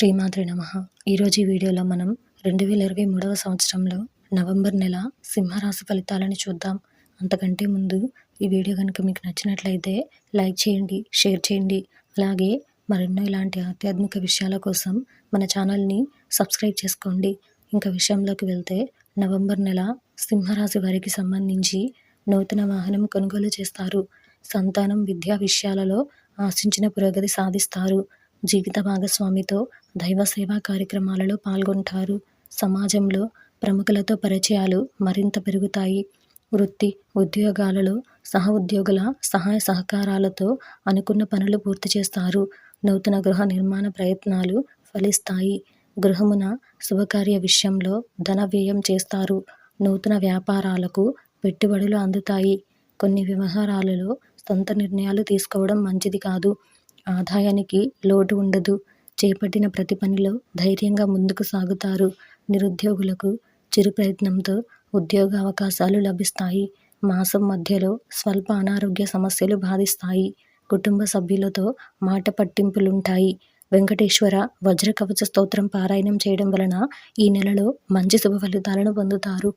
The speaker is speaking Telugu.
శ్రీమాత్రే నమః. ఈరోజు ఈ వీడియోలో మనం 2023వ సంవత్సరంలో నవంబర్ నెల సింహరాశి ఫలితాలను చూద్దాం. అంతకంటే ముందు ఈ వీడియో కనుక మీకు నచ్చినట్లయితే లైక్ చేయండి, షేర్ చేయండి. అలాగే మరెన్నో ఇలాంటి ఆధ్యాత్మిక విషయాల కోసం మన ఛానల్ని సబ్స్క్రైబ్ చేసుకోండి. ఇంకా విషయంలోకి వెళ్తే నవంబర్ నెల సింహరాశి వారికి సంబంధించి నూతన వాహనం కొనుగోలు చేస్తారు. సంతానం, విద్యా విషయాలలో ఆశించిన పురోగతి సాధిస్తారు. జీవిత భాగస్వామితో దైవ సేవా కార్యక్రమాలలో పాల్గొంటారు. సమాజంలో ప్రముఖులతో పరిచయాలు మరింత పెరుగుతాయి. వృత్తి, ఉద్యోగాలలో సహ ఉద్యోగుల సహాయ సహకారాలతో అనుకున్న పనులు పూర్తి చేస్తారు. నూతన గృహ నిర్మాణ ప్రయత్నాలు ఫలిస్తాయి. గృహమున శుభకార్య విషయంలో ధన వ్యయం చేస్తారు. నూతన వ్యాపారాలకు పెట్టుబడులు అందుతాయి. కొన్ని వ్యవహారాలలో సొంత నిర్ణయాలు తీసుకోవడం మంచిది కాదు. ఆదాయానికి లోటు ఉండదు. చేపట్టిన ప్రతి పనిలో ధైర్యంగా ముందుకు సాగుతారు. నిరుద్యోగులకు చిరు ప్రయత్నంతో ఉద్యోగ అవకాశాలు లభిస్తాయి. మాసం మధ్యలో స్వల్ప అనారోగ్య సమస్యలు బాధిస్తాయి. కుటుంబ సభ్యులతో మాట పట్టింపులుంటాయి. వెంకటేశ్వర వజ్ర కవచ స్తోత్రం పారాయణం చేయడం వలన ఈ నెలలో మంచి శుభ ఫలితాలను పొందుతారు.